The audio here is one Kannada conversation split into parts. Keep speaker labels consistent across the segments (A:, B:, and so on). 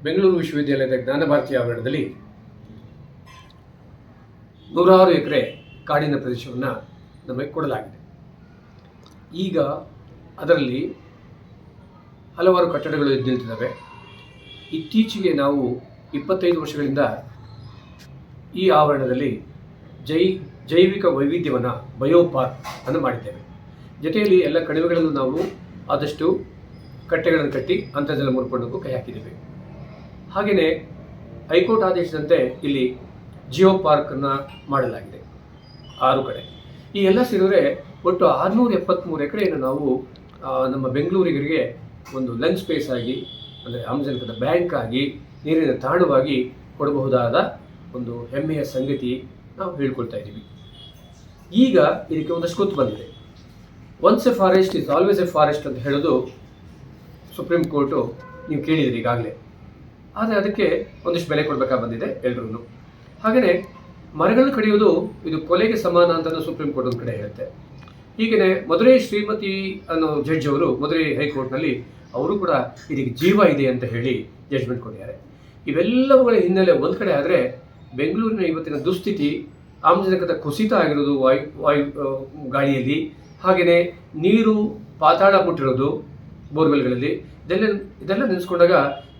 A: ಬೆಂಗಳೂರು ವಿಶ್ವವಿದ್ಯಾಲಯದ ಜ್ಞಾನಭಾರತಿ ಆವರಣದಲ್ಲಿ 106 ಎಕರೆ ಕಾಡಿನ ಪ್ರದೇಶವನ್ನು ನಮಗೆ ಕೊಡಲಾಗಿದೆ. ಈಗ ಅದರಲ್ಲಿ ಹಲವಾರು ಕಟ್ಟಡಗಳು ಎದ್ದು ನಿಂತಿದ್ದಾವೆ. ಇತ್ತೀಚೆಗೆ ನಾವು 25 ವರ್ಷಗಳಿಂದ ಈ ಆವರಣದಲ್ಲಿ ಜೈವಿಕ ವೈವಿಧ್ಯವನ್ನು ಬಯೋಪಾರ್ಕ್ ಅನ್ನು ಮಾಡಿದ್ದೇವೆ. ಜೊತೆಯಲ್ಲಿ ಎಲ್ಲ ಕಣಿವೆಗಳಲ್ಲೂ ನಾವು ಆದಷ್ಟು ಕಟ್ಟೆಗಳನ್ನು ಕಟ್ಟಿ ಅಂತರ್ಜಲ ಮುರ್ಪಣಕ್ಕೂ ಕೈ ಹಾಕಿದ್ದೇವೆ. ಹಾಗೆಯೇ ಹೈಕೋರ್ಟ್ ಆದೇಶದಂತೆ ಇಲ್ಲಿ ಜಿಯೋ ಪಾರ್ಕನ್ನು ಮಾಡಲಾಗಿದೆ 6 ಕಡೆ. ಈ ಎಲ್ಲ ಸೇರಿದರೆ ಒಟ್ಟು 673 ಎಕರೆಯನ್ನು ನಾವು ನಮ್ಮ ಬೆಂಗಳೂರಿಗರಿಗೆ ಒಂದು ಲಂಚ್ ಸ್ಪೇಸ್ ಆಗಿ, ಅಂದರೆ ಆಮ್ಲಜನಕದ ಬ್ಯಾಂಕ್ ಆಗಿ, ನೀರಿನ ತಾಣವಾಗಿ ಕೊಡಬಹುದಾದ ಒಂದು ಹೆಮ್ಮೆಯ ಸಂಗತಿ ನಾವು ಹೇಳ್ಕೊಳ್ತಾ ಇದ್ದೀವಿ. ಈಗ ಇದಕ್ಕೆ ಒಂದಷ್ಟು ಗೊತ್ತು ಬಂದಿದೆ. Once A forest is always A forest ಅಂತ ಹೇಳೋದು ಸುಪ್ರೀಂ ಕೋರ್ಟು ನೀವು ಕೇಳಿದಿರಿ ಈಗಾಗಲೇ. ಆದರೆ ಅದಕ್ಕೆ ಒಂದಿಷ್ಟು ಬೆಲೆ ಕೊಡಬೇಕಾಗಿ ಬಂದಿದೆ ಎಲ್ಲರೂ. ಹಾಗೆಯೇ ಮರಗಳನ್ನು ಕಡಿಯೋದು ಇದು ಕೊಲೆಗೆ ಸಮಾನ ಅಂತಲೂ ಸುಪ್ರೀಂ ಕೋರ್ಟ್ ಒಂದು ಕಡೆ ಹೇಳುತ್ತೆ. ಹೀಗೆಯೇ ಮಧುರೈ ಶ್ರೀಮತಿ ಅನ್ನೋ ಜಡ್ಜ್ ಅವರು ಮಧುರೈ ಹೈಕೋರ್ಟ್ನಲ್ಲಿ ಅವರು ಕೂಡ ಇದಕ್ಕೆ ಜೀವ ಇದೆ ಅಂತ ಹೇಳಿ ಜಡ್ಜ್ಮೆಂಟ್ ಕೊಟ್ಟಿದ್ದಾರೆ. ಇವೆಲ್ಲವುಗಳ ಹಿನ್ನೆಲೆ ಒಂದು ಕಡೆ ಆದರೆ ಬೆಂಗಳೂರಿನ ಇವತ್ತಿನ ದುಸ್ಥಿತಿ, ಆಮ್ಲಜನಕದ ಕುಸಿತ ಆಗಿರೋದು ವಾಯು ಗಾಳಿಯಲ್ಲಿ, ಹಾಗೆಯೇ ನೀರು ಪಾತಾಳ ಮುಟ್ಟಿರೋದು ಬೋರ್ವೆಲ್ಗಳಲ್ಲಿ, ಇದೆಲ್ಲ ನೆನೆಸ್ಕೊಂಡಾಗ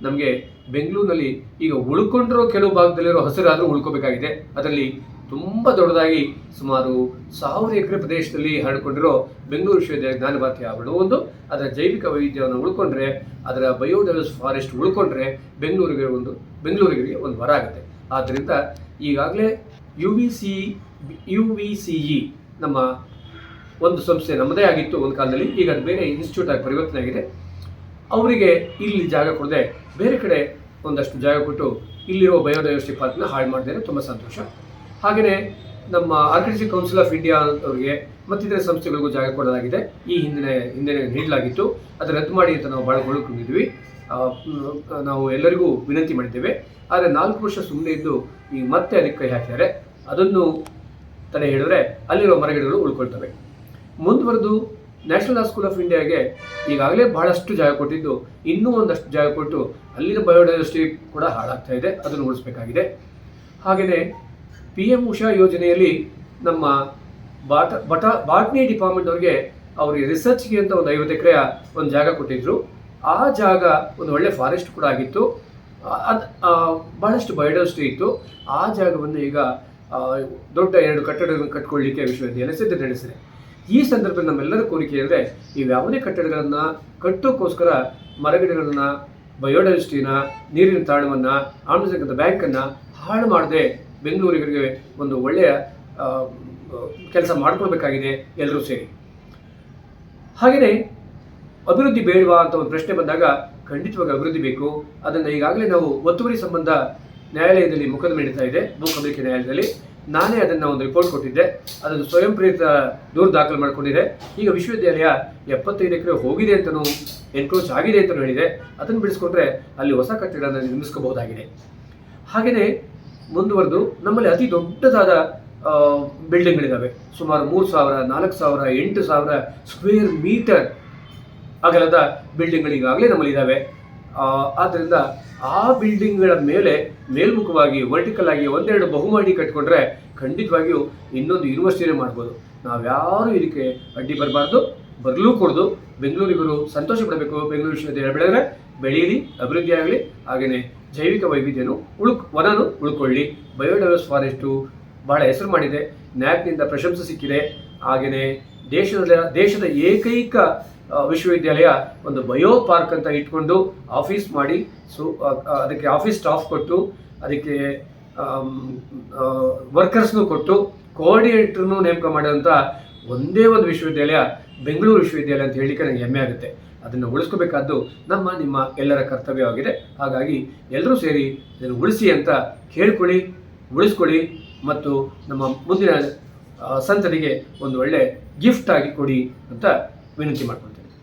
A: ನಮಗೆ ಬೆಂಗಳೂರಿನಲ್ಲಿ ಈಗ ಉಳ್ಕೊಂಡಿರೋ ಕೆಲವು ಭಾಗದಲ್ಲಿರೋ ಹಸಿರಾದರೂ ಉಳ್ಕೋಬೇಕಾಗಿದೆ. ಅದರಲ್ಲಿ ತುಂಬ ದೊಡ್ಡದಾಗಿ ಸುಮಾರು 1000 ಎಕರೆ ಪ್ರದೇಶದಲ್ಲಿ ಹರಡಿಕೊಂಡಿರೋ ಬೆಂಗಳೂರು ವಿಶ್ವವಿದ್ಯಾಲಯ ಜ್ಞಾನಭಾರತಿ ಆವರಣ ಒಂದು, ಅದರ ಜೈವಿಕ ವೈವಿಧ್ಯವನ್ನು ಉಳ್ಕೊಂಡ್ರೆ, ಅದರ ಬಯೋಡೈವರ್ಸ್ ಫಾರೆಸ್ಟ್ ಉಳ್ಕೊಂಡ್ರೆ ಬೆಂಗಳೂರಿಗೆ ಒಂದು ವರ ಆಗುತ್ತೆ. ಆದ್ದರಿಂದ ಈಗಾಗಲೇ UVCE ನಮ್ಮ ಒಂದು ಸಂಸ್ಥೆ ನಮ್ಮದೇ ಆಗಿತ್ತು ಒಂದು ಕಾಲದಲ್ಲಿ. ಈಗ ಅದು ಬೇರೆ ಇನ್ಸ್ಟಿಟ್ಯೂಟ್ ಆಗಿ ಪರಿವರ್ತನೆ ಆಗಿದೆ. ಅವರಿಗೆ ಇಲ್ಲಿ ಜಾಗ ಕೊಡದೆ ಬೇರೆ ಕಡೆ ಒಂದಷ್ಟು ಜಾಗ ಕೊಟ್ಟು ಇಲ್ಲಿರೋ ಬಯೋಡೈವರ್ಸಿಟಿ ಪಾರ್ಕ್ನ ಹಾಳು ಮಾಡಿದರೆ ತುಂಬ ಸಂತೋಷ. ಹಾಗೆಯೇ ನಮ್ಮ ಆರ್ಕಿಟೆಕ್ಚರ್ ಕೌನ್ಸಿಲ್ ಆಫ್ ಇಂಡಿಯಾ ಅವರಿಗೆ ಮತ್ತಿತರ ಸಂಸ್ಥೆಗಳಿಗೂ ಜಾಗ ಕೊಡಲಾಗಿದೆ. ಈ ಹಿಂದೆ ನೀಡಲಾಗಿತ್ತು. ಅದು ರದ್ದು ಮಾಡಿ ಅಂತ ನಾವು ಭಾಳ ಹೊರಕೊಂಡಿದ್ವಿ. ನಾವು ಎಲ್ಲರಿಗೂ ವಿನಂತಿ ಮಾಡಿದ್ದೇವೆ. ಆದರೆ 4 ವರ್ಷ ಸುಮ್ಮನೆ ಇದ್ದು ಈಗ ಮತ್ತೆ ಅದಕ್ಕೆ ಕೈ ಹಾಕಿದ್ದಾರೆ. ಅದನ್ನು ತಡೆ ಹಿಡಿದ್ರೆ ಅಲ್ಲಿರೋ ಮರಗಿಡಗಳು ಉಳ್ಕೊಳ್ತವೆ. ಮುಂದುವರೆದು ನ್ಯಾಷನಲ್ ಲಾ ಸ್ಕೂಲ್ ಆಫ್ ಇಂಡಿಯಾಗೆ ಈಗಾಗಲೇ ಬಹಳಷ್ಟು ಜಾಗ ಕೊಟ್ಟಿದ್ದು, ಇನ್ನೂ ಒಂದಷ್ಟು ಜಾಗ ಕೊಟ್ಟು ಅಲ್ಲಿನ ಬಯೋಡೈವರ್ಸಿಟಿ ಕೂಡ ಹಾಳಾಗ್ತಾ ಇದೆ, ಅದನ್ನು ಉಳಿಸಬೇಕಾಗಿದೆ. ಹಾಗೆಯೇ PM ಉಷಾ ಯೋಜನೆಯಲ್ಲಿ ನಮ್ಮ ಬಾಟ್ನಿ ಡಿಪಾರ್ಟ್ಮೆಂಟ್ ಅವರಿಗೆ ರಿಸರ್ಚ್ಗೆ ಅಂತ ಒಂದು 50 ಎಕರೆ ಒಂದು ಜಾಗ ಕೊಟ್ಟಿದ್ರು. ಆ ಜಾಗ ಒಂದು ಒಳ್ಳೆ ಫಾರೆಸ್ಟ್ ಕೂಡ ಆಗಿತ್ತು. ಬಹಳಷ್ಟು ಬಯೋಡೈವರ್ಸಿಟಿ ಇತ್ತು. ಆ ಜಾಗವನ್ನು ಈಗ ದೊಡ್ಡ 2 ಕಟ್ಟಡಗಳನ್ನು ಕಟ್ಕೊಳ್ಳಿಕ್ಕೆ ವಿಶ್ವವಿದ್ಯಾಲಯ ಸಿದ್ಧತೆ ನಡೆಸಿದೆ. ಈ ಸಂದರ್ಭದಲ್ಲಿ ನಮ್ಮೆಲ್ಲರ ಕೋರಿಕೆ ಅಂದರೆ ನೀವು ಯಾವುದೇ ಕಟ್ಟಡಗಳನ್ನು ಕಟ್ಟೋಕ್ಕೋಸ್ಕರ ಮರಗಿಡಗಳನ್ನು, ಬಯೋಡೈವರ್ಸಿಟಿನ, ನೀರಿನ ತಾಣವನ್ನು, ಆಮ್ಲಜನಕದ ಬ್ಯಾಂಕನ್ನು ಹಾಳು ಮಾಡದೆ ಬೆಂಗಳೂರಿಗರಿಗೆ ಒಂದು ಒಳ್ಳೆಯ ಕೆಲಸ ಮಾಡಿಕೊಳ್ಬೇಕಾಗಿದೆ ಎಲ್ಲರೂ ಸೇರಿ. ಹಾಗೆಯೇ ಅಭಿವೃದ್ಧಿ ಬೇಡವಾ ಅಂತ ಒಂದು ಪ್ರಶ್ನೆ ಬಂದಾಗ ಖಂಡಿತವಾಗಿ ಅಭಿವೃದ್ಧಿ ಬೇಕು. ಅದನ್ನು ಈಗಾಗಲೇ ನಾವು ಒತ್ತುವರಿ ಸಂಬಂಧ ನ್ಯಾಯಾಲಯದಲ್ಲಿ ಮೊಕದ್ದಮೆ ನಡೀತಾ ಇದೆ, ಭೂ ಕಬಳಿಕೆ ನ್ಯಾಯಾಲಯದಲ್ಲಿ. ನಾನೇ ಅದನ್ನು ಒಂದು ರಿಪೋರ್ಟ್ ಕೊಟ್ಟಿದ್ದೆ. ಅದನ್ನು ಸ್ವಯಂ ಪ್ರೇರಿತ ದೂರು ದಾಖಲು ಮಾಡಿಕೊಂಡಿದೆ. ಈಗ ವಿಶ್ವವಿದ್ಯಾಲಯ 75 ಎಕರೆ ಹೋಗಿದೆ ಅಂತಲೂ, ಎನ್ಕ್ರೋಚ್ ಆಗಿದೆ ಅಂತಲೂ ಹೇಳಿದೆ. ಅದನ್ನು ಬಿಡಿಸ್ಕೊಂಡ್ರೆ ಅಲ್ಲಿ ಹೊಸ ಕಟ್ಟಡಗಳನ್ನು ನಿರ್ಮಿಸ್ಕೋಬಹುದಾಗಿದೆ. ಹಾಗೆಯೇ ಮುಂದುವರೆದು ನಮ್ಮಲ್ಲಿ ಅತಿ ದೊಡ್ಡದಾದ ಬಿಲ್ಡಿಂಗ್ಗಳಿದ್ದಾವೆ. ಸುಮಾರು 3000, 4000, 8000 ಸ್ಕ್ವೇರ್ ಮೀಟರ್ ಅಗಲದ ಬಿಲ್ಡಿಂಗ್ಗಳಿಗಾಗಲೇ ನಮ್ಮಲ್ಲಿ ಇದ್ದಾವೆ. ಆದ್ದರಿಂದ ಆ ಬಿಲ್ಡಿಂಗ್ಗಳ ಮೇಲೆ ಮೇಲ್ಮುಖವಾಗಿ ವರ್ಟಿಕಲ್ ಆಗಿ 1-2 ಬಹುಮಹಡಿ ಕಟ್ಕೊಂಡ್ರೆ ಖಂಡಿತವಾಗಿಯೂ ಇನ್ನೊಂದು ಯೂನಿವರ್ಸಿಟಿನೇ ಮಾಡ್ಬೋದು. ನಾವ್ಯಾರೂ ಇದಕ್ಕೆ ಅಡ್ಡಿ ಬರಲೂ ಕೊಡೋದು. ಬೆಂಗಳೂರಿಗರು ಸಂತೋಷ ಪಡಬೇಕು. ಬೆಂಗಳೂರು ವಿಶ್ವವಿದ್ಯಾಲಯ ಬೆಳೆದರೆ ಬೆಳೀಲಿ, ಅಭಿವೃದ್ಧಿ ಆಗಲಿ. ಹಾಗೆಯೇ ಜೈವಿಕ ವೈವಿಧ್ಯನು ವನನು ಉಳ್ಕೊಳ್ಳಿ. ಬಯೋಡೈವರ್ಸ್ ಫಾರೆಸ್ಟು ಬಹಳ ಹೆಸರು ಮಾಡಿದೆ, ನ್ಯಾಕ್ನಿಂದ ಪ್ರಶಂಸೆ ಸಿಕ್ಕಿದೆ. ಹಾಗೆಯೇ ದೇಶದ ಏಕೈಕ ವಿಶ್ವವಿದ್ಯಾಲಯ ಒಂದು ಬಯೋ ಪಾರ್ಕ್ ಅಂತ ಇಟ್ಕೊಂಡು ಆಫೀಸ್ ಮಾಡಿ, ಅದಕ್ಕೆ ಆಫೀಸ್ ಸ್ಟಾಫ್ ಕೊಟ್ಟು, ಅದಕ್ಕೆ ವರ್ಕರ್ಸ್ನು ಕೊಟ್ಟು, ಕೋಆರ್ಡಿನೇಟರ್ನು ನೇಮಕ ಮಾಡೋಂಥ ಒಂದೇ ಒಂದು ವಿಶ್ವವಿದ್ಯಾಲಯ ಬೆಂಗಳೂರು ವಿಶ್ವವಿದ್ಯಾಲಯ ಅಂತ ಹೇಳಲಿಕ್ಕೆ ನನಗೆ ಹೆಮ್ಮೆ ಆಗುತ್ತೆ. ಅದನ್ನು ಉಳಿಸ್ಕೋಬೇಕಾದ್ದು ನಿಮ್ಮ ಎಲ್ಲರ ಕರ್ತವ್ಯವಾಗಿದೆ. ಹಾಗಾಗಿ ಎಲ್ಲರೂ ಸೇರಿ ಇದನ್ನು ಉಳಿಸಿ ಅಂತ ಕೇಳ್ಕೊಳ್ಳಿ, ಉಳಿಸ್ಕೊಳ್ಳಿ ಮತ್ತು ನಮ್ಮ ಮುಂದಿನ ಸಂತತಿಗೆ ಒಂದು ಒಳ್ಳೆ ಗಿಫ್ಟ್ ಆಗಿ ಕೊಡಿ ಅಂತ ವಿನಂತಿ ಮಾಡ್ತೀನಿ.